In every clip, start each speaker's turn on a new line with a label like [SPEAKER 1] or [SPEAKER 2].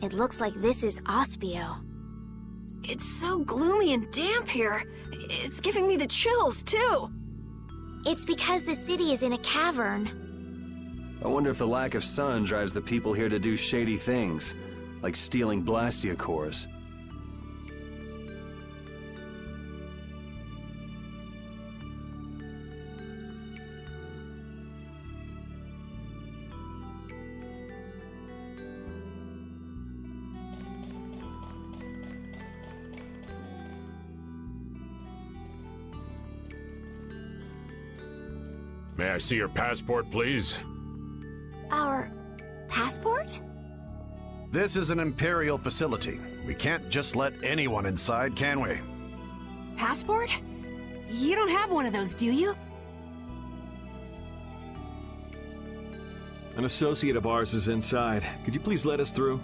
[SPEAKER 1] It looks like this is Aspio.
[SPEAKER 2] It's so gloomy and damp here. It's giving me the chills, too.
[SPEAKER 1] It's because the city is in a cavern.
[SPEAKER 3] I wonder if the lack of sun drives the people here to do shady things, like stealing Blastia cores.
[SPEAKER 4] May I see your passport, please?
[SPEAKER 1] Our passport?
[SPEAKER 5] This is an Imperial facility. We can't just let anyone inside, can we?
[SPEAKER 2] Passport? You don't have one of those, do you?
[SPEAKER 3] An associate of ours is inside. Could you please let us through?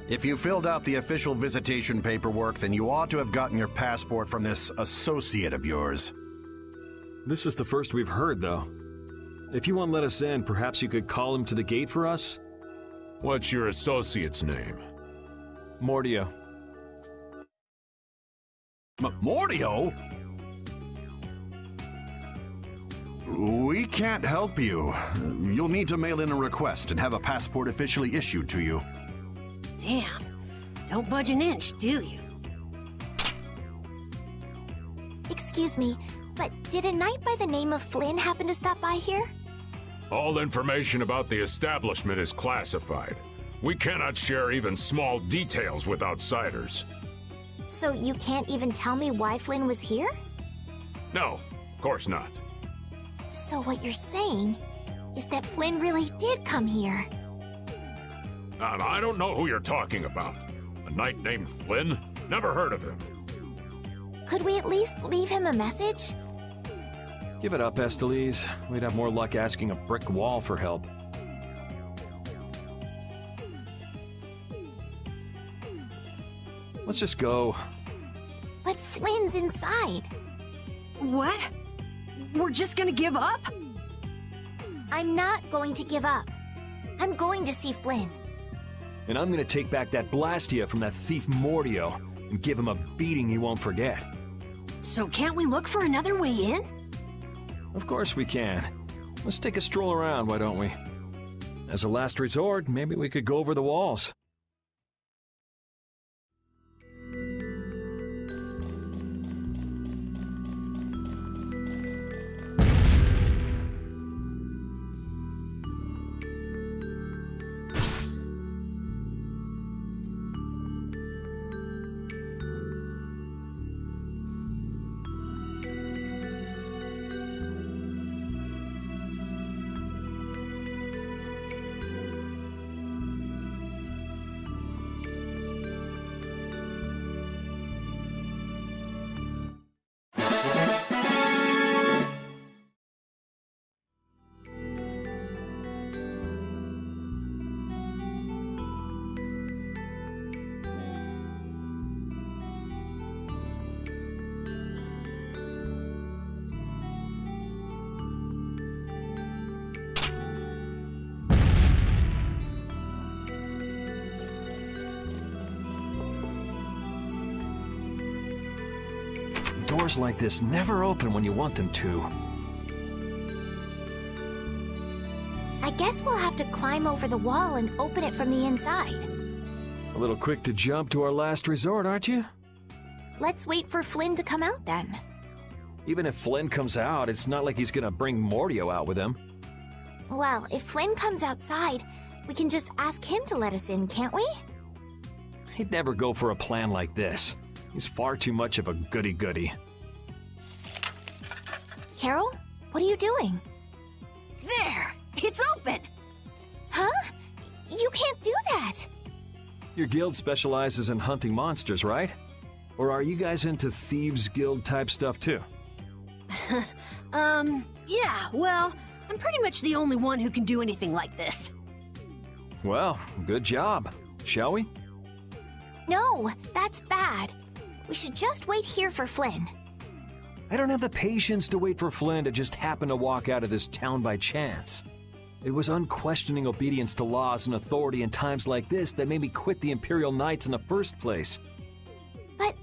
[SPEAKER 5] If you filled out the official visitation paperwork, then you ought to have gotten your passport from this associate of yours.
[SPEAKER 3] This is the first we've heard, though. If you won't let us in, perhaps you could call him to the gate for us?
[SPEAKER 4] What's your associate's name?
[SPEAKER 3] Mordio.
[SPEAKER 5] Mordio? We can't help you. You'll need to mail in a request and have a passport officially issued to you.
[SPEAKER 2] Damn. Don't budge an inch, do you?
[SPEAKER 1] Excuse me, but did a knight by the name of Flynn happen to stop by here?
[SPEAKER 4] All information about the establishment is classified. We cannot share even small details with outsiders.
[SPEAKER 1] So you can't even tell me why Flynn was here?
[SPEAKER 4] No, of course not.
[SPEAKER 1] So what you're saying is that Flynn really did come here.
[SPEAKER 4] I don't know who you're talking about. A knight named Flynn? Never heard of him.
[SPEAKER 1] Could we at least leave him a message?
[SPEAKER 3] Give it up, Estelise. We'd have more luck asking a brick wall for help. Let's just go.
[SPEAKER 1] But Flynn's inside.
[SPEAKER 2] What? We're just gonna give up?
[SPEAKER 1] I'm not going to give up. I'm going to see Flynn.
[SPEAKER 3] And I'm gonna take back that Blastia from that thief Mordio and give him a beating he won't forget.
[SPEAKER 2] So can't we look for another way in?
[SPEAKER 3] Of course we can. Let's take a stroll around, why don't we? As a last resort, maybe we could go over the walls. Doors like this never open when you want them to.
[SPEAKER 1] I guess we'll have to climb over the wall and open it from the inside.
[SPEAKER 3] A little quick to jump to our last resort, aren't you?
[SPEAKER 1] Let's wait for Flynn to come out then.
[SPEAKER 3] Even if Flynn comes out, it's not like he's gonna bring Mordio out with him.
[SPEAKER 1] Well, if Flynn comes outside, we can just ask him to let us in, can't we?
[SPEAKER 3] He'd never go for a plan like this. He's far too much of a goody-goody.
[SPEAKER 1] Carol, what are you doing?
[SPEAKER 2] There! It's open!
[SPEAKER 1] Huh? You can't do that!
[SPEAKER 3] Your guild specializes in hunting monsters, right? Or are you guys into Thieves Guild type stuff too?
[SPEAKER 2] Yeah, well, I'm pretty much the only one who can do anything like this.
[SPEAKER 3] Well, good job. Shall we?
[SPEAKER 1] No, that's bad. We should just wait here for Flynn.
[SPEAKER 3] I don't have the patience to wait for Flynn to just happen to walk out of this town by chance. It was unquestioning obedience to laws and authority in times like this that made me quit the Imperial Knights in the first place.
[SPEAKER 1] But...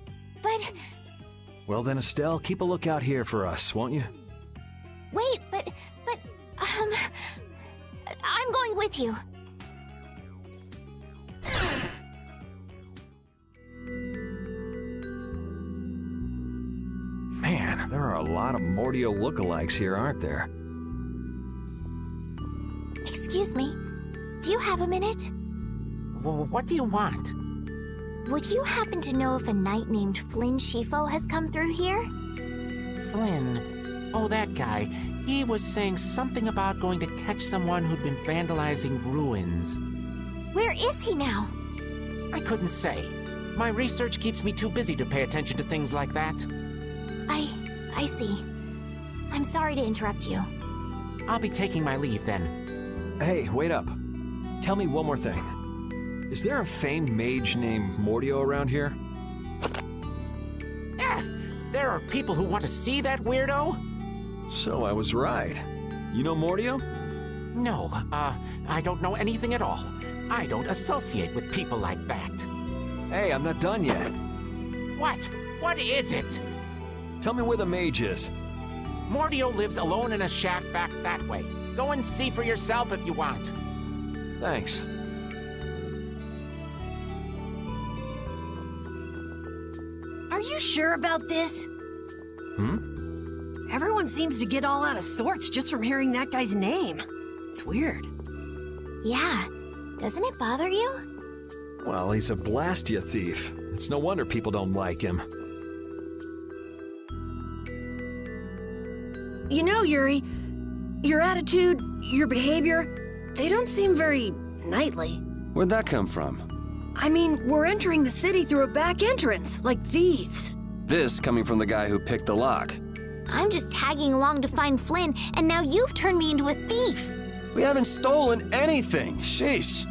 [SPEAKER 3] Well then, Estelle, keep a lookout here for us, won't you?
[SPEAKER 1] Wait, I'm going with you.
[SPEAKER 3] Man, there are a lot of Mordio lookalikes here, aren't there?
[SPEAKER 1] Excuse me, do you have a minute?
[SPEAKER 6] Well, what do you want?
[SPEAKER 1] Would you happen to know if a knight named Flynn Shifo has come through here?
[SPEAKER 6] Flynn? Oh, that guy. He was saying something about going to catch someone who'd been vandalizing ruins.
[SPEAKER 1] Where is he now?
[SPEAKER 6] I couldn't say. My research keeps me too busy to pay attention to things like that.
[SPEAKER 1] I see. I'm sorry to interrupt you.
[SPEAKER 6] I'll be taking my leave then.
[SPEAKER 3] Hey, wait up. Tell me one more thing. Is there a famed mage named Mordio around here?
[SPEAKER 6] There are people who want to see that weirdo?
[SPEAKER 3] So I was right. You know Mordio?
[SPEAKER 6] No, I don't know anything at all. I don't associate with people like that.
[SPEAKER 3] Hey, I'm not done yet.
[SPEAKER 6] What? What is it?
[SPEAKER 3] Tell me where the mage is.
[SPEAKER 6] Mordio lives alone in a shack back that way. Go and see for yourself if you want.
[SPEAKER 3] Thanks.
[SPEAKER 2] Are you sure about this? Everyone seems to get all out of sorts just from hearing that guy's name. It's weird.
[SPEAKER 1] Yeah, doesn't it bother you?
[SPEAKER 3] Well, he's a Blastia thief. It's no wonder people don't like him.
[SPEAKER 2] You know, Yuri, your attitude, your behavior, they don't seem very knightly.
[SPEAKER 7] Where'd that come from?
[SPEAKER 2] I mean, we're entering the city through a back entrance, like thieves.
[SPEAKER 7] This coming from the guy who picked the lock.
[SPEAKER 1] I'm just tagging along to find Flynn, and now you've turned me into a thief.
[SPEAKER 7] We haven't stolen anything. Sheesh.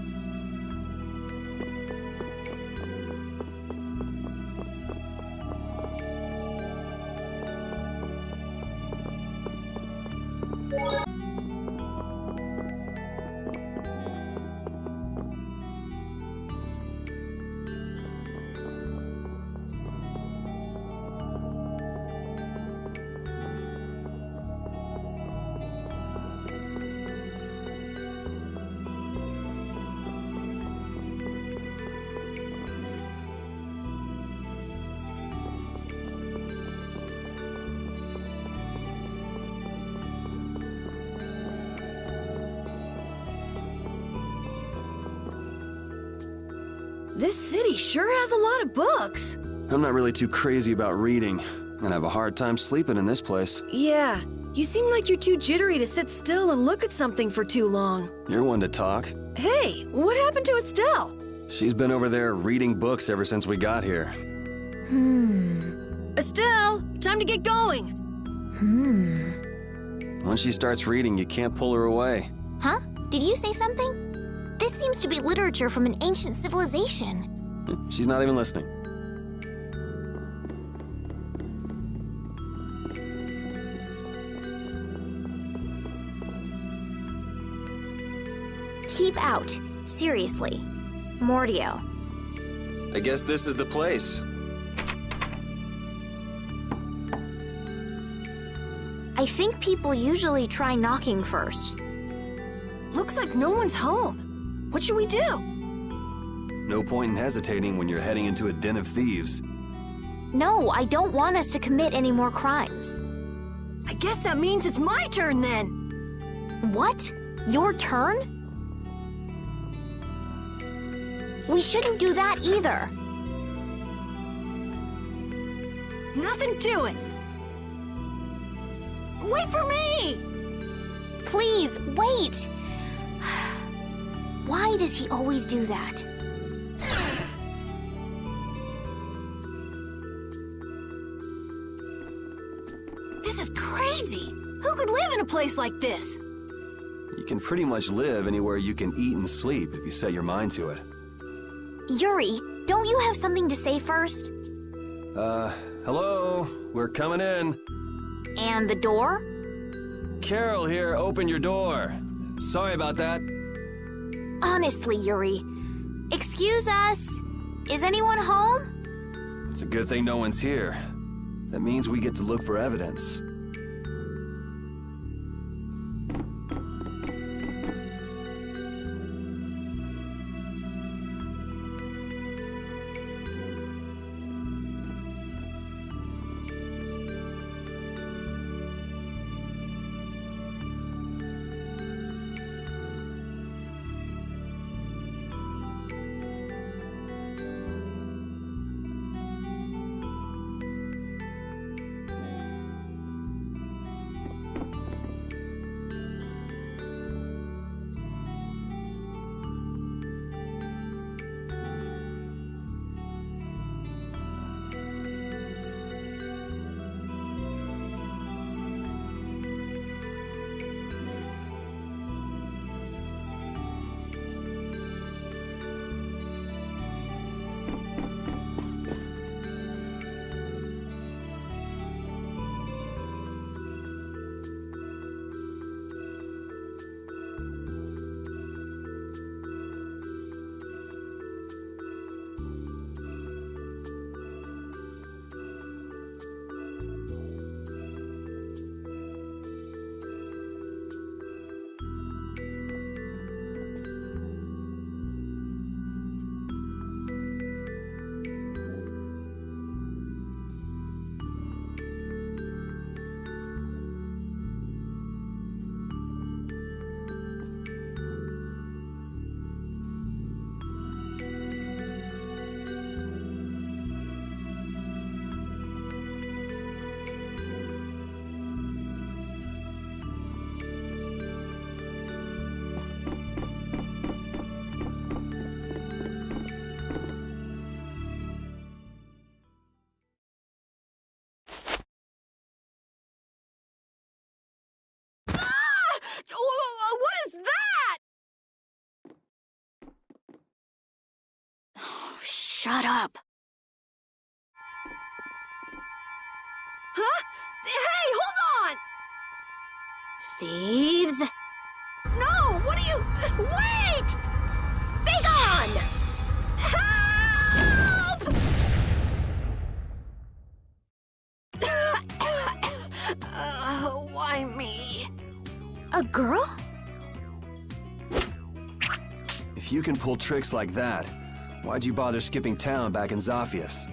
[SPEAKER 2] This city sure has a lot of books.
[SPEAKER 7] I'm not really too crazy about reading, and I have a hard time sleeping in this place.
[SPEAKER 2] Yeah, you seem like you're too jittery to sit still and look at something for too long.
[SPEAKER 7] You're one to talk.
[SPEAKER 2] Hey, what happened to Estelle?
[SPEAKER 7] She's been over there reading books ever since we got here.
[SPEAKER 2] Estelle, time to get going.
[SPEAKER 7] Once she starts reading, you can't pull her away.
[SPEAKER 1] Huh? Did you say something? This seems to be literature from an ancient civilization.
[SPEAKER 7] She's not even listening.
[SPEAKER 1] Keep out. Seriously. Mordio.
[SPEAKER 7] I guess this is the place.
[SPEAKER 1] I think people usually try knocking first.
[SPEAKER 2] Looks like no one's home. What should we do?
[SPEAKER 7] No point in hesitating when you're heading into a den of thieves.
[SPEAKER 1] No, I don't want us to commit any more crimes.
[SPEAKER 2] I guess that means it's my turn then.
[SPEAKER 1] What? Your turn? We shouldn't do that either.
[SPEAKER 2] Nothing to it. Wait for me!
[SPEAKER 1] Please, wait! Why does he always do that?
[SPEAKER 2] This is crazy! Who could live in a place like this?
[SPEAKER 7] You can pretty much live anywhere you can eat and sleep if you set your mind to it.
[SPEAKER 1] Yuri, don't you have something to say first?
[SPEAKER 7] Hello? We're coming in.
[SPEAKER 1] And the door?
[SPEAKER 7] Carol here, open your door. Sorry about that.
[SPEAKER 1] Honestly, Yuri. Excuse us. Is anyone home?
[SPEAKER 7] It's a good thing no one's here. That means we get to look for evidence.
[SPEAKER 2] What is that? Oh, shut up. Huh? Hey, hold on!
[SPEAKER 1] Thieves?
[SPEAKER 2] No, what are you... Wait!
[SPEAKER 1] Be gone!
[SPEAKER 2] Help! Why me?
[SPEAKER 1] A girl?
[SPEAKER 7] If you can pull tricks like that, why'd you bother skipping town back in Zaphias?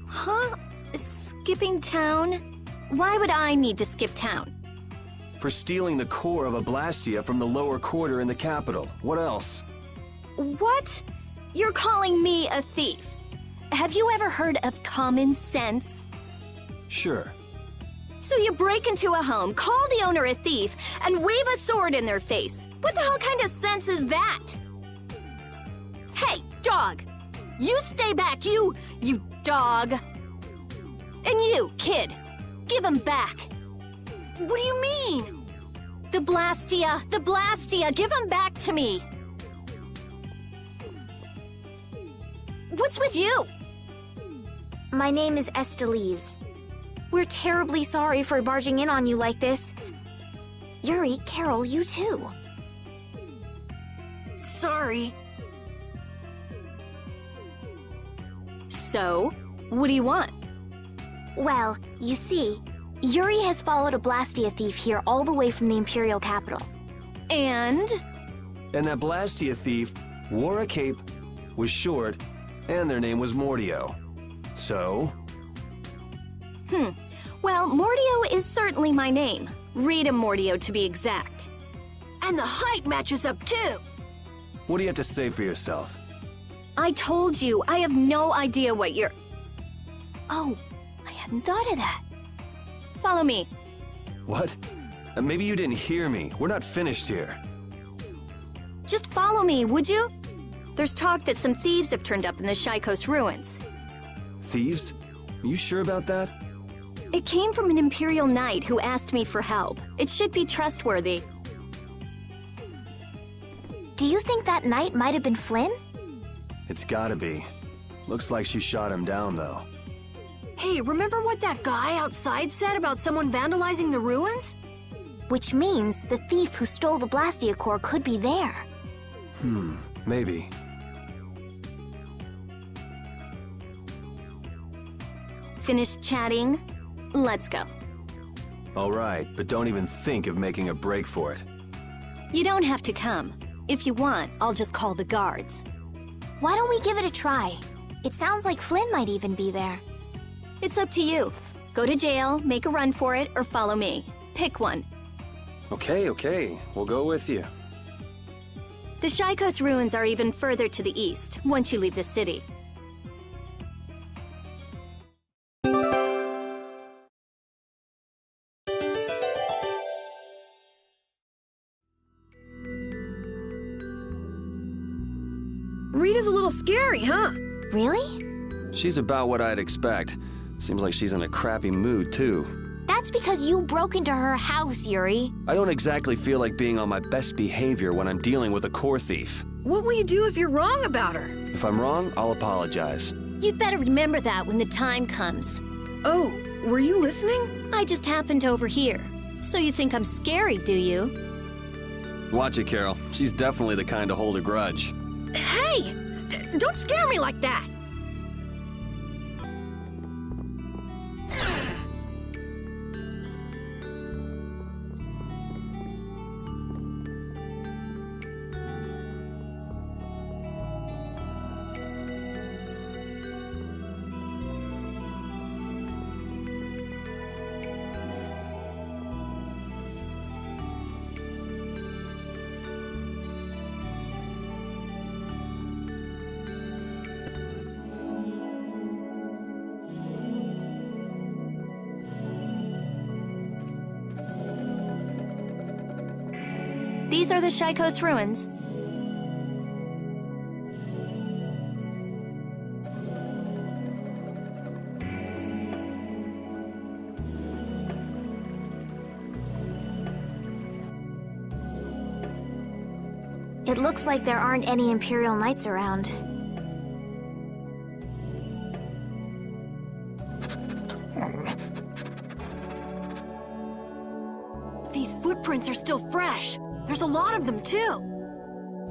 [SPEAKER 8] Huh? Skipping town? Why would I need to skip town?
[SPEAKER 7] For stealing the core of a Blastia from the lower quarter in the capital. What else?
[SPEAKER 8] What? You're calling me a thief? Have you ever heard of common sense?
[SPEAKER 7] Sure.
[SPEAKER 8] So you break into a home, call the owner a thief, and wave a sword in their face. What the hell kind of sense is that? Hey, dog! You stay back, you dog! And you, kid, give him back.
[SPEAKER 2] What do you mean?
[SPEAKER 8] The Blastia, give him back to me. What's with you?
[SPEAKER 1] My name is Estelise. We're terribly sorry for barging in on you like this. Yuri, Carol, you too.
[SPEAKER 2] Sorry.
[SPEAKER 8] So, what do you want?
[SPEAKER 1] Well, you see, Yuri has followed a Blastia thief here all the way from the Imperial capital.
[SPEAKER 8] And?
[SPEAKER 7] And that Blastia thief wore a cape, was short, and their name was Mordio. So?
[SPEAKER 8] Well, Mordio is certainly my name. Rita Mordio, to be exact.
[SPEAKER 2] And the height matches up too.
[SPEAKER 7] What do you have to say for yourself?
[SPEAKER 8] I told you, I have no idea what you're... Oh, I hadn't thought of that. Follow me.
[SPEAKER 7] What? Maybe you didn't hear me. We're not finished here.
[SPEAKER 8] Just follow me, would you? There's talk that some thieves have turned up in the Shaikos ruins.
[SPEAKER 7] Thieves? Are you sure about that?
[SPEAKER 8] It came from an Imperial Knight who asked me for help. It should be trustworthy.
[SPEAKER 1] Do you think that knight might have been Flynn?
[SPEAKER 7] It's gotta be. Looks like she shot him down, though.
[SPEAKER 2] Hey, remember what that guy outside said about someone vandalizing the ruins?
[SPEAKER 1] Which means the thief who stole the Blastia core could be there.
[SPEAKER 7] Maybe.
[SPEAKER 8] Finished chatting? Let's go.
[SPEAKER 7] All right, but don't even think of making a break for it.
[SPEAKER 8] You don't have to come. If you want, I'll just call the guards.
[SPEAKER 1] Why don't we give it a try? It sounds like Flynn might even be there.
[SPEAKER 8] It's up to you. Go to jail, make a run for it, or follow me. Pick one.
[SPEAKER 7] Okay, we'll go with you.
[SPEAKER 8] The Shaikos ruins are even further to the east, once you leave the city.
[SPEAKER 2] Rita's a little scary, huh?
[SPEAKER 1] Really?
[SPEAKER 7] She's about what I'd expect. Seems like she's in a crappy mood, too.
[SPEAKER 1] That's because you broke into her house, Yuri.
[SPEAKER 7] I don't exactly feel like being on my best behavior when I'm dealing with a core thief.
[SPEAKER 2] What will you do if you're wrong about her?
[SPEAKER 7] If I'm wrong, I'll apologize.
[SPEAKER 8] You'd better remember that when the time comes.
[SPEAKER 2] Oh, were you listening?
[SPEAKER 8] I just happened to overhear. So you think I'm scary, do you?
[SPEAKER 7] Watch it, Carol. She's definitely the kind to hold a grudge.
[SPEAKER 2] Hey! Don't scare me like that!
[SPEAKER 8] These are the Shaikos ruins.
[SPEAKER 1] It looks like there aren't any Imperial Knights around.
[SPEAKER 2] These footprints are still fresh. There's a lot of them, too.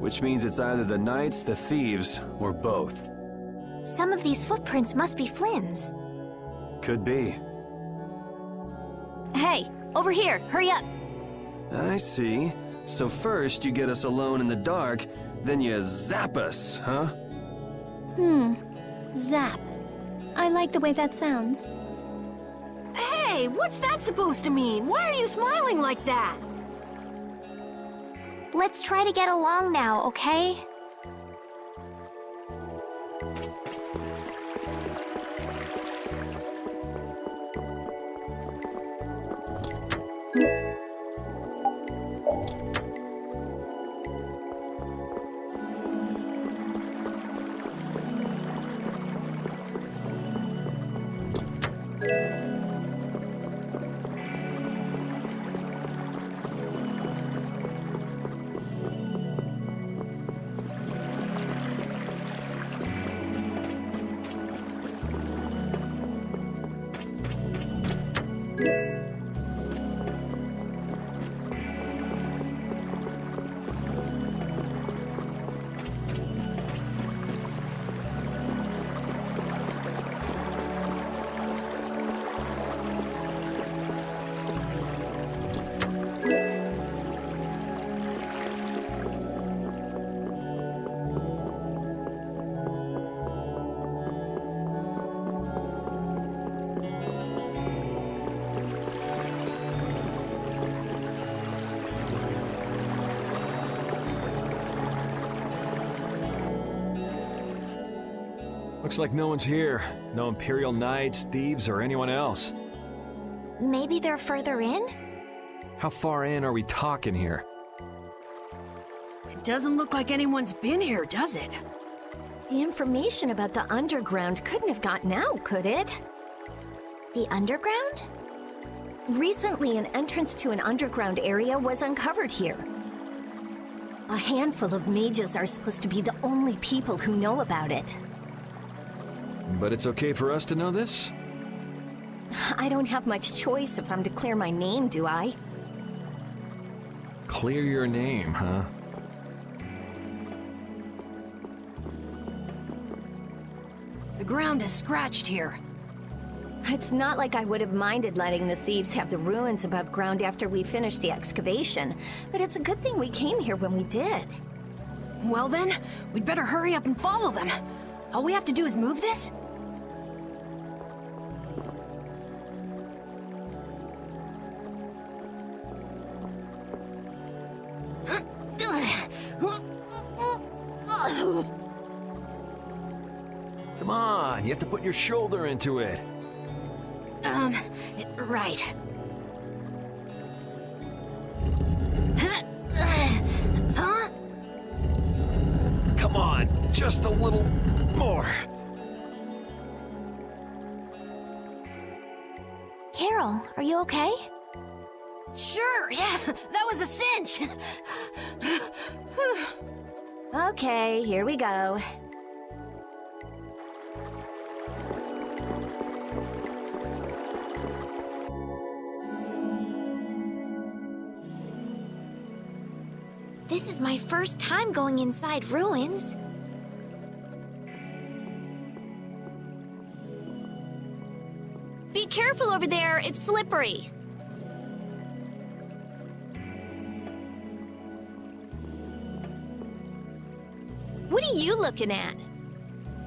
[SPEAKER 7] Which means it's either the knights, the thieves, or both.
[SPEAKER 1] Some of these footprints must be Flynn's.
[SPEAKER 7] Could be.
[SPEAKER 8] Hey, over here, hurry up.
[SPEAKER 7] I see. So first you get us alone in the dark, then you zap us, huh?
[SPEAKER 8] Zap. I like the way that sounds.
[SPEAKER 2] Hey, what's that supposed to mean? Why are you smiling like that?
[SPEAKER 1] Let's try to get along now, okay?
[SPEAKER 3] Looks like no one's here. No Imperial Knights, thieves, or anyone else.
[SPEAKER 1] Maybe they're further in?
[SPEAKER 3] How far in are we talking here?
[SPEAKER 2] It doesn't look like anyone's been here, does it?
[SPEAKER 8] The information about the underground couldn't have gotten out, could it?
[SPEAKER 1] The underground?
[SPEAKER 8] Recently, an entrance to an underground area was uncovered here. A handful of mages are supposed to be the only people who know about it.
[SPEAKER 3] But it's okay for us to know this?
[SPEAKER 8] I don't have much choice if I'm to clear my name, do I?
[SPEAKER 3] Clear your name, huh?
[SPEAKER 2] The ground is scratched here.
[SPEAKER 8] It's not like I would have minded letting the thieves have the ruins above ground after we finished the excavation, but it's a good thing we came here when we did.
[SPEAKER 2] Well then, we'd better hurry up and follow them. All we have to do is move this?
[SPEAKER 3] Come on, you have to put your shoulder into it.
[SPEAKER 2] Right. Huh?
[SPEAKER 3] Come on, just a little more.
[SPEAKER 1] Carol, are you okay?
[SPEAKER 2] Sure, yeah, that was a cinch.
[SPEAKER 8] Okay, here we go.
[SPEAKER 1] This is my first time going inside ruins.
[SPEAKER 8] Be careful over there, it's slippery. What are you looking at?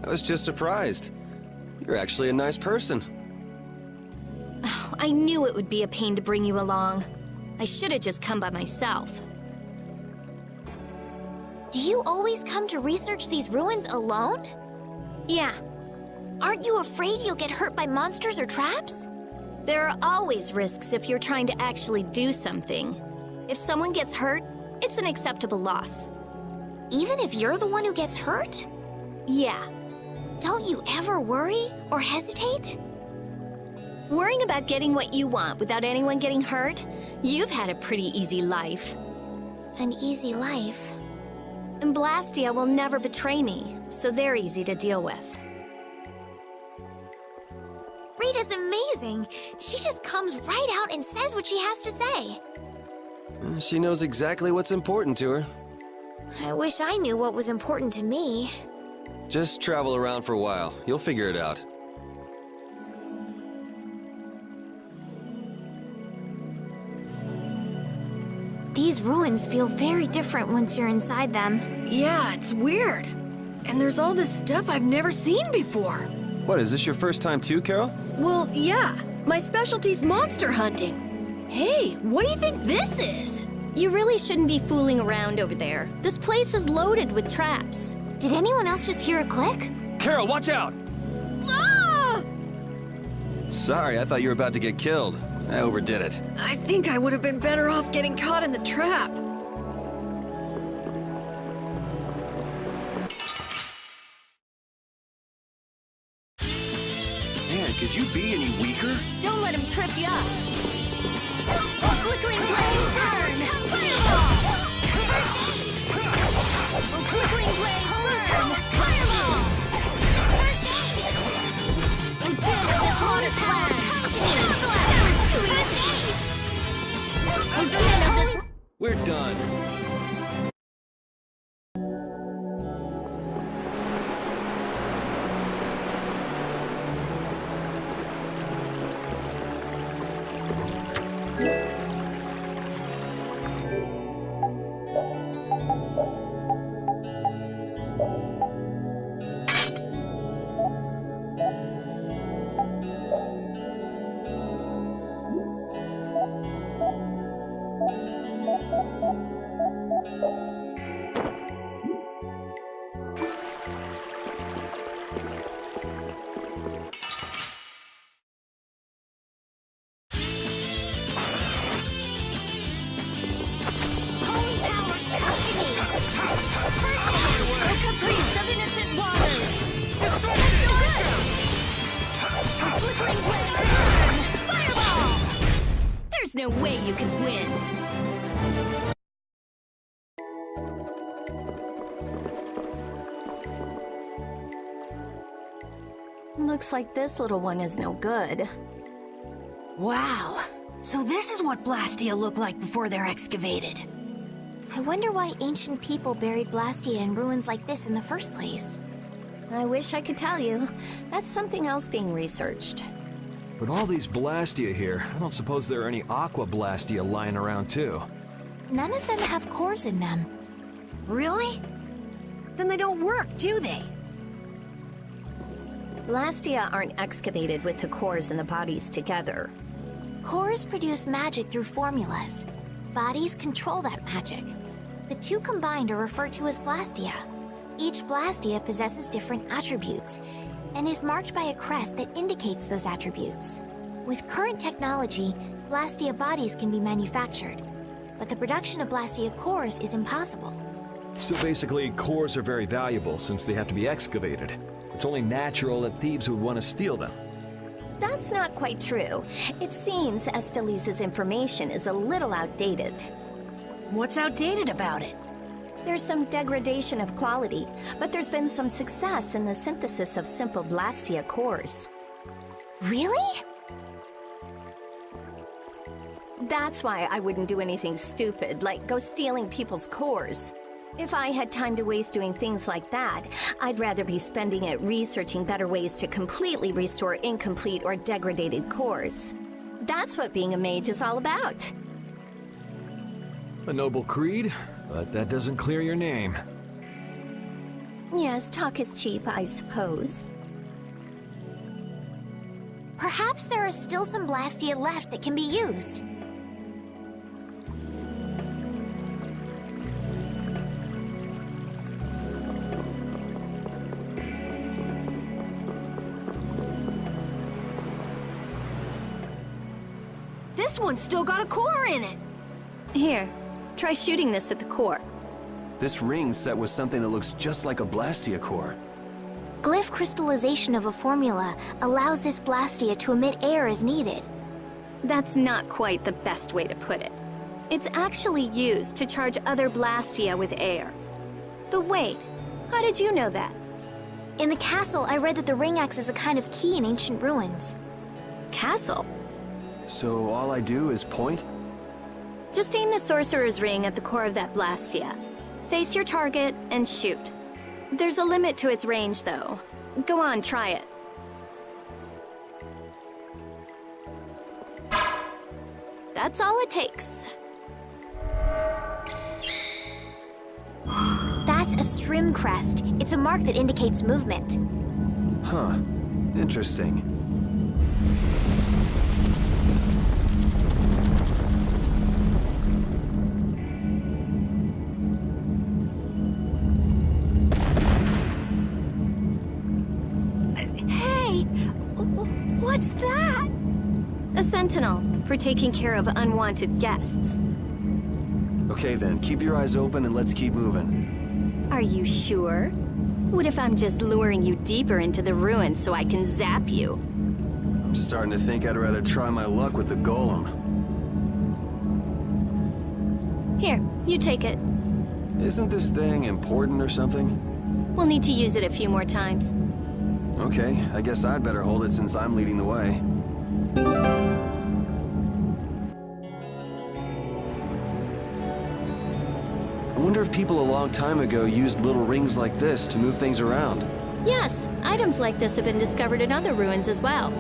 [SPEAKER 7] I was just surprised. You're actually a nice person.
[SPEAKER 8] Oh, I knew it would be a pain to bring you along. I should have just come by myself.
[SPEAKER 1] Do you always come to research these ruins alone?
[SPEAKER 8] Yeah,
[SPEAKER 1] Aren't you afraid you'll get hurt by monsters or traps?
[SPEAKER 8] there are always risks if you're trying to actually do something. If someone gets hurt, it's an acceptable loss.
[SPEAKER 1] Even if you're the one who gets hurt?
[SPEAKER 8] Yeah,
[SPEAKER 1] Don't you ever worry or hesitate?
[SPEAKER 8] worrying about getting what you want without anyone getting hurt? You've had a pretty easy life.
[SPEAKER 1] An easy life.
[SPEAKER 8] And Blastia will never betray me, so they're easy to deal with.
[SPEAKER 1] Rita's amazing. She just comes right out and says what she has to say.
[SPEAKER 7] She knows exactly what's important to her.
[SPEAKER 1] I wish I knew what was important to me.
[SPEAKER 7] Just travel around for a while. You'll figure it out.
[SPEAKER 1] These ruins feel very different once you're inside them.
[SPEAKER 2] Yeah, it's weird. And there's all this stuff I've never seen before.
[SPEAKER 7] What, is this your first time too, Carol?
[SPEAKER 2] Well, yeah. My specialty's monster hunting. Hey, what do you think this is?
[SPEAKER 8] You really shouldn't be fooling around over there. This place is loaded with traps.
[SPEAKER 1] Did anyone else just hear a click?
[SPEAKER 7] Carol, watch out!
[SPEAKER 2] Ah!
[SPEAKER 7] Sorry, I thought you were about to get killed. I overdid it.
[SPEAKER 2] I think I would have been better off getting caught in the trap.
[SPEAKER 7] Man, could you be any weaker?
[SPEAKER 8] Don't let him trip you up. Flickering blaze burn! Fireball! First aid! Flickering blaze burn! Fireball! First aid! We did it! This water splash! That was too easy! We did it! This...
[SPEAKER 7] We're done.
[SPEAKER 1] Holy power, come to me! First aid!
[SPEAKER 8] A caprice of innocent waters!
[SPEAKER 1] That's so good!
[SPEAKER 8] Flickering blaze burn! Fireball! There's no way you can win. Looks like this little one is no good.
[SPEAKER 2] Wow. So this is what Blastia looked like before they're excavated.
[SPEAKER 1] I wonder why ancient people buried Blastia in ruins like this in the first place.
[SPEAKER 8] I wish I could tell you. That's something else being researched.
[SPEAKER 3] With all these Blastia here, I don't suppose there are any Aqua Blastia lying around too.
[SPEAKER 1] None of them have cores in them.
[SPEAKER 2] Really? Then they don't work, do they?
[SPEAKER 8] Blastia aren't excavated with the cores and the bodies together.
[SPEAKER 1] Cores produce magic through formulas. Bodies control that magic. The two combined are referred to as Blastia. Each Blastia possesses different attributes and is marked by a crest that indicates those attributes. With current technology, Blastia bodies can be manufactured, but the production of Blastia cores is impossible.
[SPEAKER 3] So basically, cores are very valuable since they have to be excavated. It's only natural that thieves would want to steal them.
[SPEAKER 8] That's not quite true. It seems Estelise's information is a little outdated.
[SPEAKER 2] What's outdated about it?
[SPEAKER 8] There's some degradation of quality, but there's been some success in the synthesis of simple Blastia cores.
[SPEAKER 1] Really?
[SPEAKER 8] That's why I wouldn't do anything stupid, like go stealing people's cores. If I had time to waste doing things like that, I'd rather be spending it researching better ways to completely restore incomplete or degraded cores. That's what being a mage is all about.
[SPEAKER 3] A noble creed, but that doesn't clear your name.
[SPEAKER 8] Yes, talk is cheap, I suppose.
[SPEAKER 1] Perhaps there are still some Blastia left that can be used.
[SPEAKER 2] This one's still got a core in it.
[SPEAKER 8] Here, try shooting this at the core.
[SPEAKER 7] This ring's set with something that looks just like a Blastia core.
[SPEAKER 1] Glyph crystallization of a formula allows this Blastia to emit air as needed.
[SPEAKER 8] That's not quite the best way to put it. It's actually used to charge other Blastia with air. But wait, how did you know that?
[SPEAKER 1] In the castle, I read that the ring acts as a kind of key in ancient ruins.
[SPEAKER 8] Castle?
[SPEAKER 7] So all I do is point?
[SPEAKER 8] Just aim the sorcerer's ring at the core of that Blastia. Face your target and shoot. There's a limit to its range, though. Go on, try it. That's all it takes.
[SPEAKER 1] That's a Strim crest. It's a mark that indicates movement.
[SPEAKER 7] Huh. Interesting.
[SPEAKER 2] Hey! What's that?
[SPEAKER 8] A sentinel, for taking care of unwanted guests.
[SPEAKER 7] Okay then, keep your eyes open and let's keep moving.
[SPEAKER 8] Are you sure? What if I'm just luring you deeper into the ruins so I can zap you?
[SPEAKER 7] I'm starting to think I'd rather try my luck with the golem.
[SPEAKER 8] Here, you take it.
[SPEAKER 7] Isn't this thing important or something?
[SPEAKER 8] We'll need to use it a few more times.
[SPEAKER 7] Okay, I guess I'd better hold it since I'm leading the way. I wonder if people a long time ago used little rings like this to move things around.
[SPEAKER 8] Yes, items like this have been discovered in other ruins as well.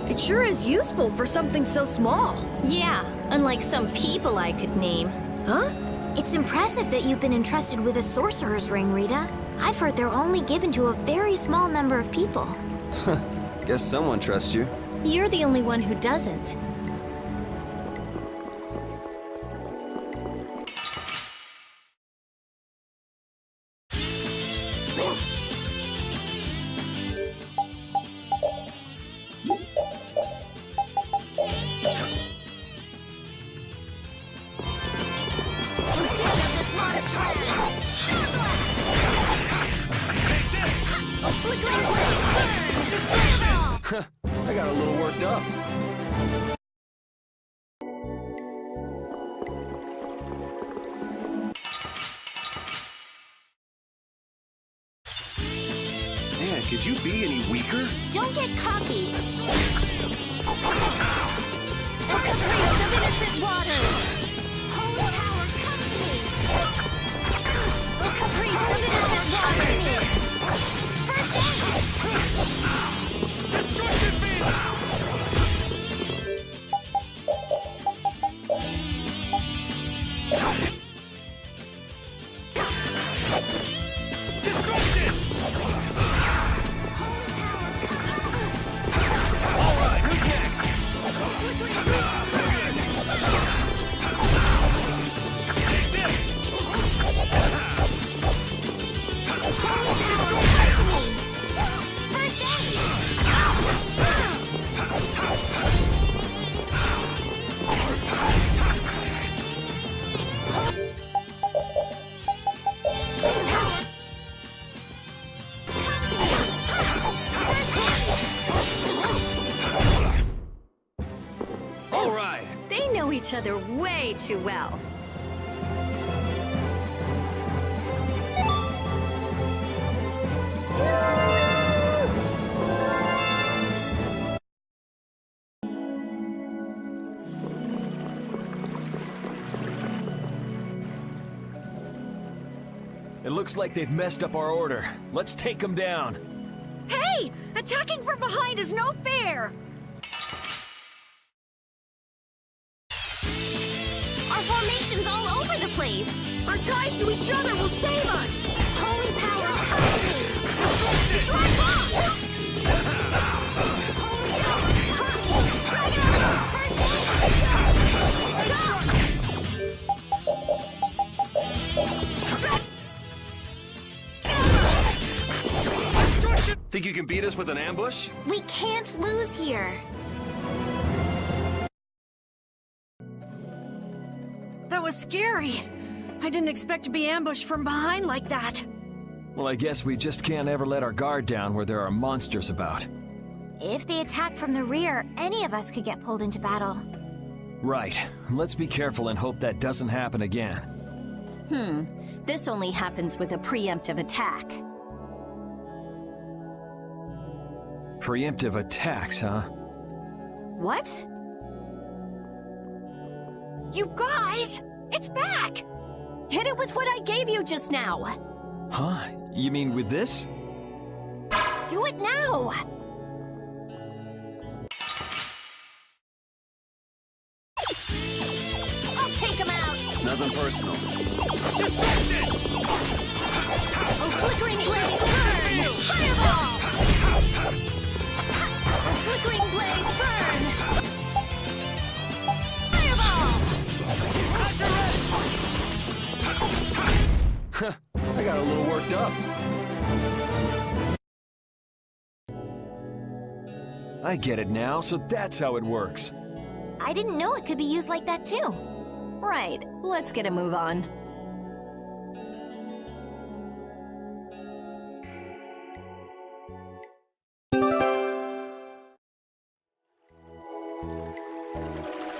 [SPEAKER 2] It sure is useful for something so small.
[SPEAKER 8] Yeah, unlike some people I could name.
[SPEAKER 2] Huh?
[SPEAKER 1] It's impressive that you've been entrusted with a sorcerer's ring, Rita. I've heard they're only given to a very small number of people.
[SPEAKER 7] Guess someone trusts you.
[SPEAKER 8] You're the only one who doesn't.
[SPEAKER 7] I got a little worked up. Man, could you be any weaker?
[SPEAKER 1] Don't get cocky.
[SPEAKER 8] Sacrifice of innocent waters!
[SPEAKER 1] Holy power, come to me.
[SPEAKER 8] each other way too well.
[SPEAKER 3] It looks like they've messed up our order. Let's take them down.
[SPEAKER 2] Hey! Attacking from behind is no fair!
[SPEAKER 1] Our formation's all over the place.
[SPEAKER 2] Our ties to each other will save us!
[SPEAKER 1] Holy power, come to me. Destroy bomb! Holy power, come to me. Ragnarok, first aid.
[SPEAKER 7] Think you can beat us with an ambush?
[SPEAKER 1] We can't lose here.
[SPEAKER 2] That was scary. I didn't expect to be ambushed from behind like that.
[SPEAKER 3] Well, I guess we just can't ever let our guard down where there are monsters about.
[SPEAKER 1] If they attack from the rear, any of us could get pulled into battle.
[SPEAKER 3] Right. Let's be careful and hope that doesn't happen again.
[SPEAKER 8] This only happens with a preemptive attack.
[SPEAKER 3] Preemptive attacks, huh?
[SPEAKER 8] What?
[SPEAKER 2] You guys! It's back!
[SPEAKER 8] Hit it with what I gave you just now!
[SPEAKER 3] Huh? You mean with this?
[SPEAKER 8] Do it now!
[SPEAKER 1] I'll take him out.
[SPEAKER 7] It's nothing personal.
[SPEAKER 3] Distraction!
[SPEAKER 1] Oh, flickering blaze, burn! Fireball! Oh, flickering blaze, burn! Fireball!
[SPEAKER 3] I got a little worked up. I get it now, so that's how it works.
[SPEAKER 1] I didn't know it could be used like that too.
[SPEAKER 8] Right, let's get a move on.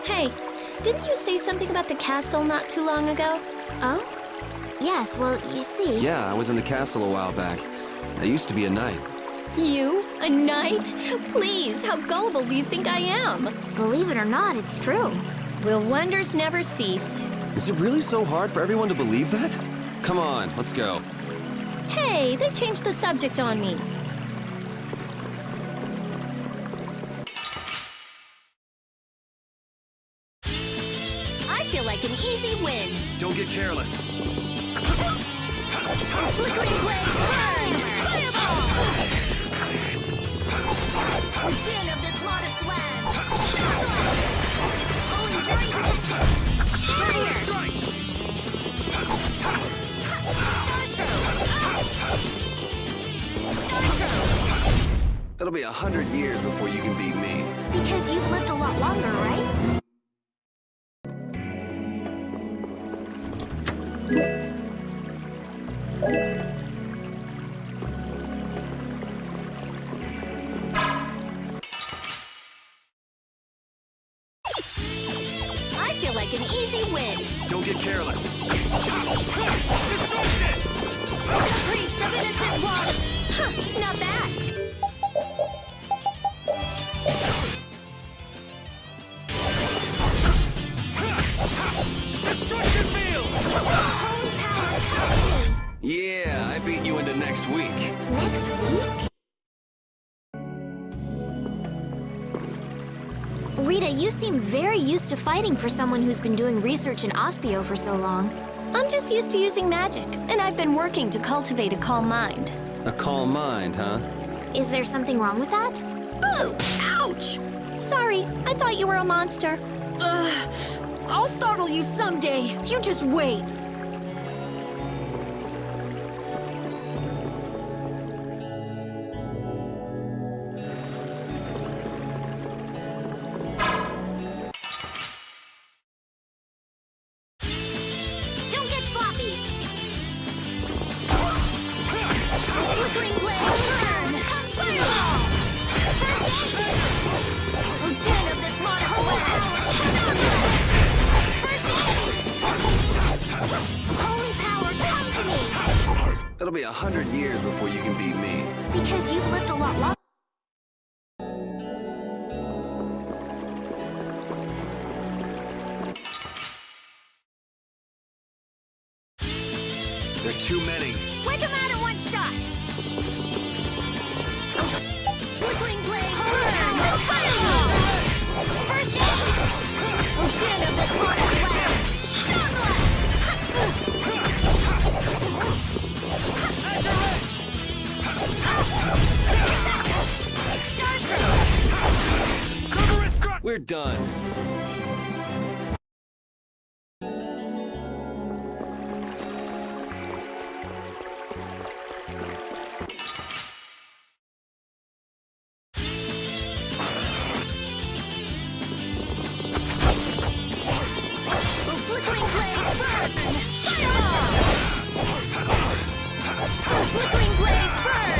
[SPEAKER 8] Hey, didn't you say something about the castle not too long ago?
[SPEAKER 1] Oh? Yes, well, you see...
[SPEAKER 7] Yeah, I was in the castle a while back. I used to be a knight.
[SPEAKER 8] You? A knight? Please, how gullible do you think I am?
[SPEAKER 1] Believe it or not, it's true.
[SPEAKER 8] Will wonders never cease?
[SPEAKER 7] Is it really so hard for everyone to believe that? Come on, let's go.
[SPEAKER 8] Hey, they changed the subject on me.
[SPEAKER 1] I feel like an easy win.
[SPEAKER 7] Don't get careless.
[SPEAKER 1] Flickering blaze, burn! Fireball! Din of this modest land! Oh, enduring protection! Fire! Starstroke!
[SPEAKER 7] It'll be 100 years before you can beat me.
[SPEAKER 1] Because you've lived a lot longer, right? I feel like an easy win.
[SPEAKER 7] Don't get careless.
[SPEAKER 3] Destruction!
[SPEAKER 1] Priest of innocent one.
[SPEAKER 8] Huh, not bad.
[SPEAKER 3] Destruction field!
[SPEAKER 1] Holy power, come to me.
[SPEAKER 7] Yeah, I beat you into next week.
[SPEAKER 1] Next week? Rita, you seem very used to fighting for someone who's been doing research in Aspio for so long.
[SPEAKER 8] I'm just used to using magic, and I've been working to cultivate a calm mind.
[SPEAKER 7] A calm mind, huh?
[SPEAKER 1] Is there something wrong with that?
[SPEAKER 2] Boo! Ouch!
[SPEAKER 8] Sorry, I thought you were a monster.
[SPEAKER 2] I'll startle you someday. You just wait.
[SPEAKER 1] Don't get sloppy! Flickering blaze, burn! Fireball! First aid! Oh, din of this modest land!
[SPEAKER 7] It'll be 100 years before you can beat me.
[SPEAKER 1] Because you've lived a lot longer.
[SPEAKER 7] There are too many.
[SPEAKER 8] Wipe him out in one shot! Flickering blaze burn! First aid! Din of this forest blast! Storm blast! Stars from
[SPEAKER 7] We're done.
[SPEAKER 8] Flickering blaze burn! Fireball! Flickering blaze burn!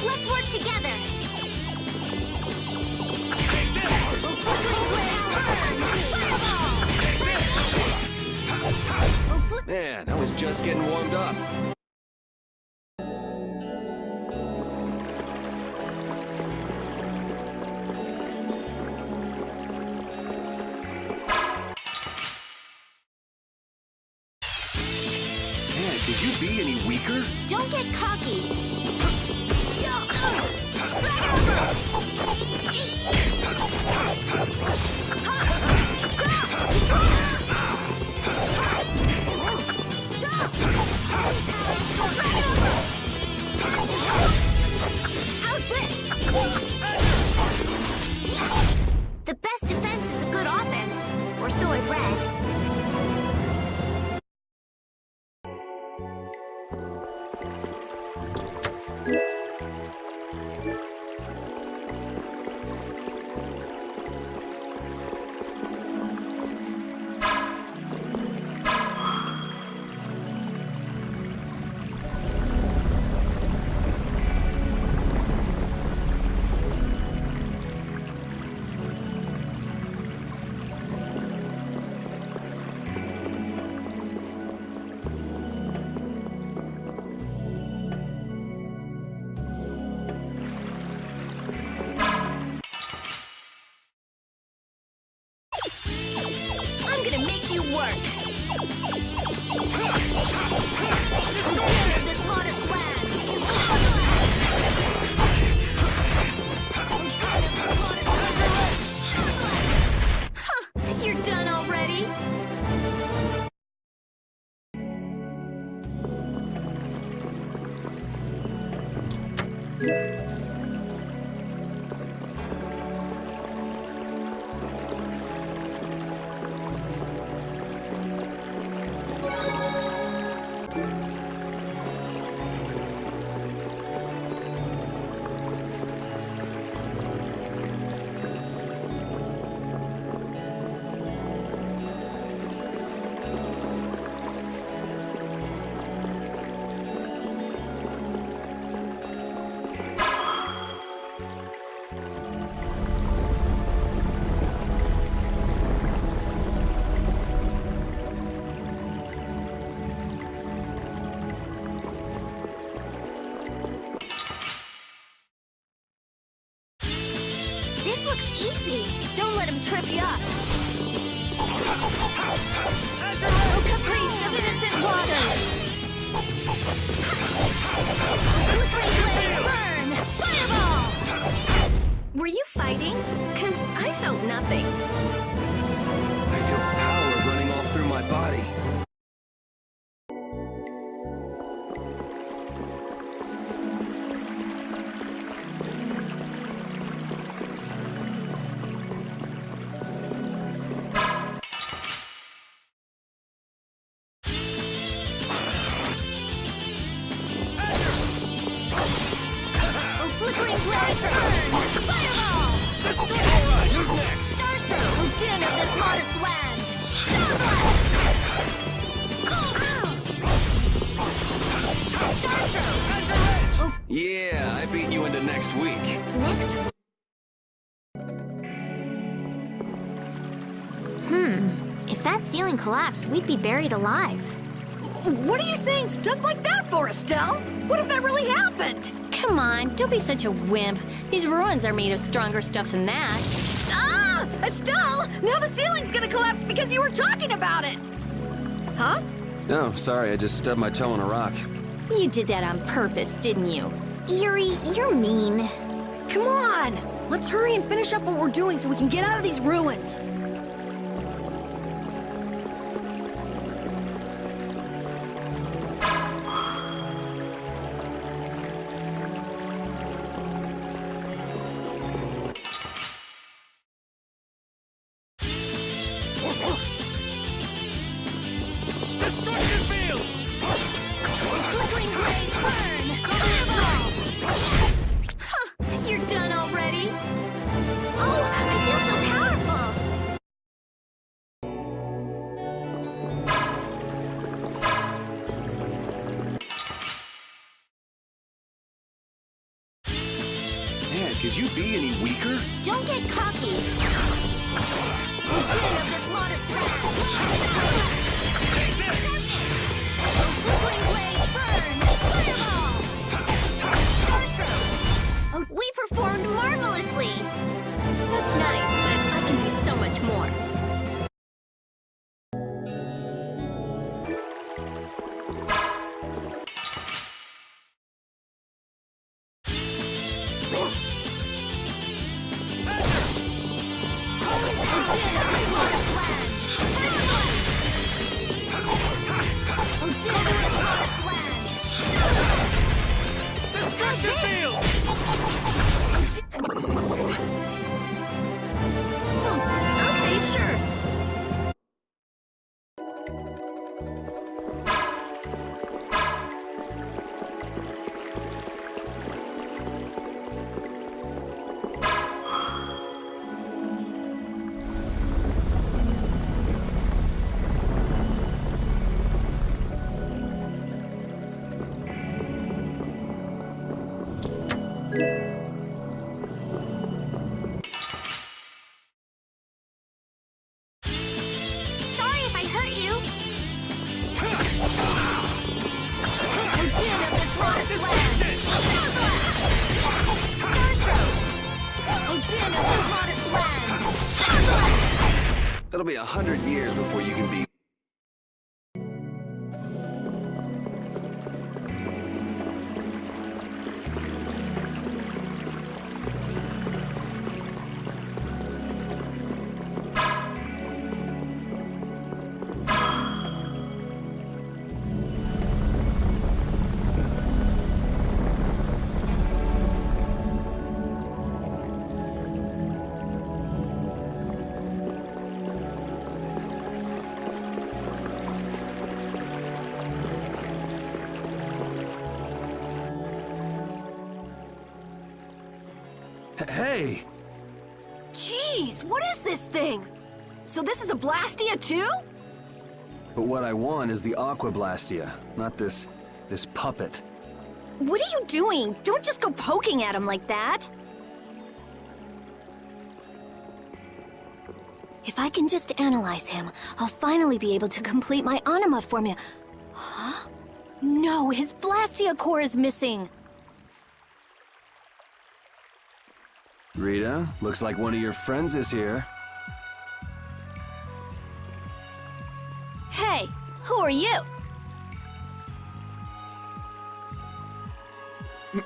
[SPEAKER 8] Let's work together! Take this! Flickering blaze burn! Fireball!
[SPEAKER 7] Man, I was just getting warmed up. Man, could you be any weaker?
[SPEAKER 8] Don't get cocky! How's this?
[SPEAKER 1] The best defense is a good offense, or so I've read.
[SPEAKER 8] I'm gonna make you work! Din of this modest land! Din of this modest land! Huh, you're done already?
[SPEAKER 1] This looks easy.
[SPEAKER 8] Don't let him trip you up! Oh, caprice of innocent waters! Flickering blaze, burn! Fireball! Were you fighting? 'Cause I felt nothing.
[SPEAKER 7] I feel power running all through my body.
[SPEAKER 8] Flickering blaze, burn! Fireball!
[SPEAKER 3] Alright, who's next?
[SPEAKER 8] Starstroke! Oh, din of this modest land! Star Blast! Starstroke!
[SPEAKER 7] Yeah, I beat you into next week.
[SPEAKER 1] Next. If that ceiling collapsed, we'd be buried alive.
[SPEAKER 2] What are you saying stuff like that for, Estelle? What if that really happened?
[SPEAKER 8] Come on, don't be such a wimp. These ruins are made of stronger stuff than that.
[SPEAKER 2] Ah! Estelle! Now the ceiling's gonna collapse because you were talking about it! Huh?
[SPEAKER 7] No, sorry, I just stubbed my toe on a rock.
[SPEAKER 8] You did that on purpose, didn't you?
[SPEAKER 1] Yuri, you're mean.
[SPEAKER 2] Come on! Let's hurry and finish up what we're doing so we can get out of these ruins.
[SPEAKER 3] Destruction field!
[SPEAKER 8] Flickering blaze, burn! Fireball! You're done already?
[SPEAKER 1] Oh, I feel so powerful.
[SPEAKER 7] Man, could you be any weaker?
[SPEAKER 8] Don't get cocky. Oh, din of this modest land!
[SPEAKER 3] Take this!
[SPEAKER 8] Flickering blaze, burn! Fireball! Starstroke!
[SPEAKER 1] Oh, we performed marvelously.
[SPEAKER 8] That's nice, but I can do so much more.
[SPEAKER 3] Destruction field!
[SPEAKER 8] Okay, sure.
[SPEAKER 1] Sorry if I hurt you.
[SPEAKER 8] Oh, din of this modest land! Starstroke! Oh, din of this modest land! Star Blast!
[SPEAKER 7] That'll be 100 years before you can be... Hey!
[SPEAKER 2] Jeez, what is this thing? So this is a Blastia too?
[SPEAKER 7] But what I want is the Aqua Blastia, not this puppet.
[SPEAKER 8] What are you doing? Don't just go poking at him like that. If I can just analyze him, I'll finally be able to complete my anima formula. Huh? No, his Blastia core is missing.
[SPEAKER 7] Rita, looks like one of your friends is here.
[SPEAKER 8] Hey, who are you?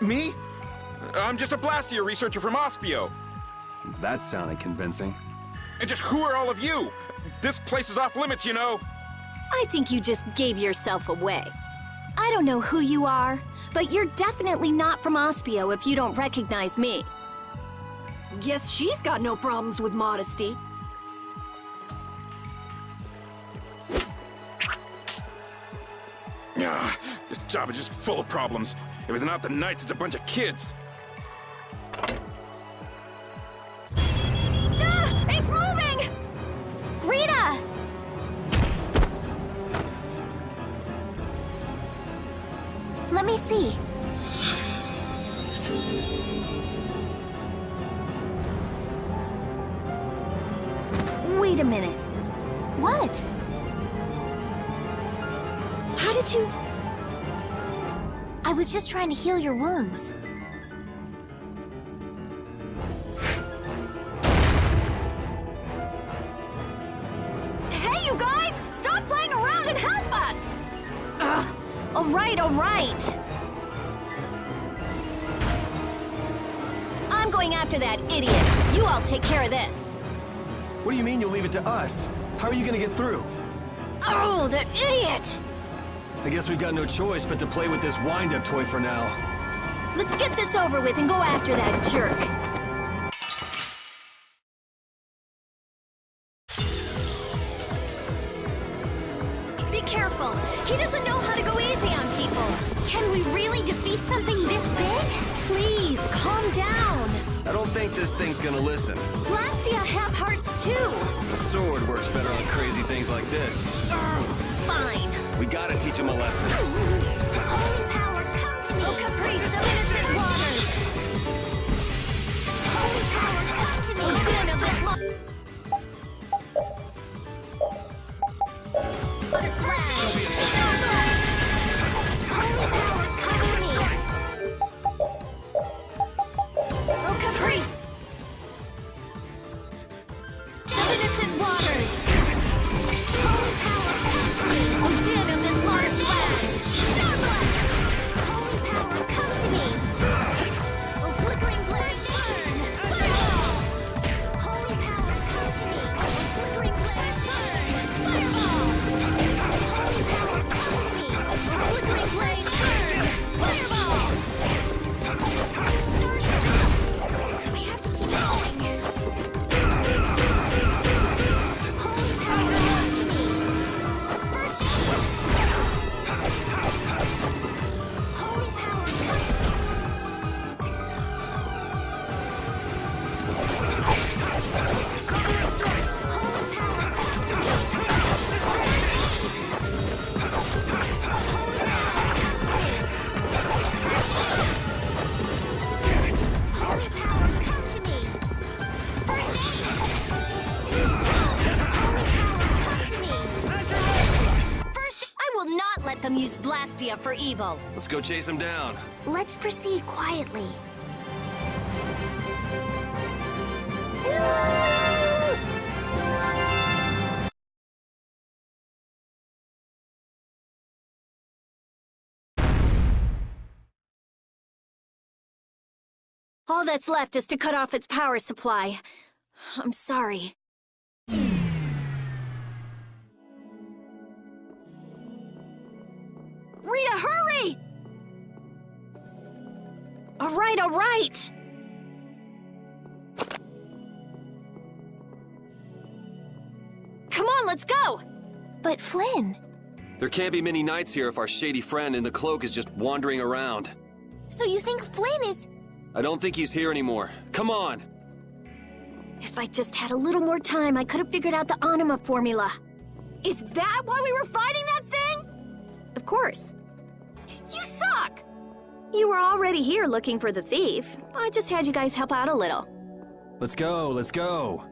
[SPEAKER 9] Me? I'm just a Blastia researcher from Aspio.
[SPEAKER 7] That sounded convincing.
[SPEAKER 9] And just who are all of you? This place is off limits, you know.
[SPEAKER 8] I think you just gave yourself away. I don't know who you are, but you're definitely not from Aspio if you don't recognize me.
[SPEAKER 2] Guess she's got no problems with modesty.
[SPEAKER 9] Yeah, this job is just full of problems. If it's not the Knights, it's a bunch of kids.
[SPEAKER 2] Ah! It's moving!
[SPEAKER 1] Rita! Let me see.
[SPEAKER 8] Wait a minute.
[SPEAKER 1] What?
[SPEAKER 8] How did you...
[SPEAKER 1] I was just trying to heal your wounds.
[SPEAKER 2] Hey, you guys! Stop playing around and help us!
[SPEAKER 8] Ugh. All right, all right. I'm going after that idiot. You all take care of this.
[SPEAKER 7] What do you mean you'll leave it to us? How are you gonna get through?
[SPEAKER 8] Oh, that idiot!
[SPEAKER 7] I guess we've got no choice but to play with this wind-up toy for now.
[SPEAKER 8] Let's get this over with and go after that jerk. Be careful. He doesn't know how to go easy on people.
[SPEAKER 1] Can we really defeat something this big?
[SPEAKER 8] Please, calm down.
[SPEAKER 7] I don't think this thing's gonna listen.
[SPEAKER 8] Blastia have hearts too.
[SPEAKER 7] A sword works better on crazy things like this.
[SPEAKER 8] Fine.
[SPEAKER 7] We gotta teach him a lesson.
[SPEAKER 1] Holy power, come to me!
[SPEAKER 8] Oh, Caprice of innocent waters.
[SPEAKER 1] Holy power, come to me!
[SPEAKER 8] Oh, din of this
[SPEAKER 1] What is land? Holy power, come to me!
[SPEAKER 8] Oh, Caprice of innocent waters.
[SPEAKER 1] Holy power, come to me!
[SPEAKER 8] Oh, din of this modest land.
[SPEAKER 1] Holy power, come to me!
[SPEAKER 8] Oh, flickering blaze burn. Fireball.
[SPEAKER 1] Holy power, come to me!
[SPEAKER 8] Oh, flickering blaze burn. Fireball.
[SPEAKER 1] Holy power, come to me!
[SPEAKER 8] Oh, flickering blaze burn. Fireball.
[SPEAKER 1] I have to keep going. Holy power, come to me! First aid! Holy power, come Holy power, come to me! First aid! Holy power, come to me! Holy power, come to me! First aid! Holy power, come to me!
[SPEAKER 8] First, I will not let them use Blastia for evil.
[SPEAKER 7] Let's go chase him down.
[SPEAKER 1] Let's proceed quietly.
[SPEAKER 8] All that's left is to cut off its power supply. I'm sorry.
[SPEAKER 2] Rita, hurry!
[SPEAKER 8] All right, all right. Come on, let's go.
[SPEAKER 1] But Flynn,
[SPEAKER 7] There can't be many Knights here if our shady friend in the cloak is just wandering around.
[SPEAKER 1] so you think Flynn is...
[SPEAKER 7] I don't think he's here anymore. Come on!
[SPEAKER 8] If I just had a little more time, I could have figured out the Anima formula.
[SPEAKER 2] Is that why we were fighting that thing?
[SPEAKER 8] Of course.
[SPEAKER 2] You suck!
[SPEAKER 8] You were already here looking for the thief. I just had you guys help out a little.
[SPEAKER 7] Let's go, let's go.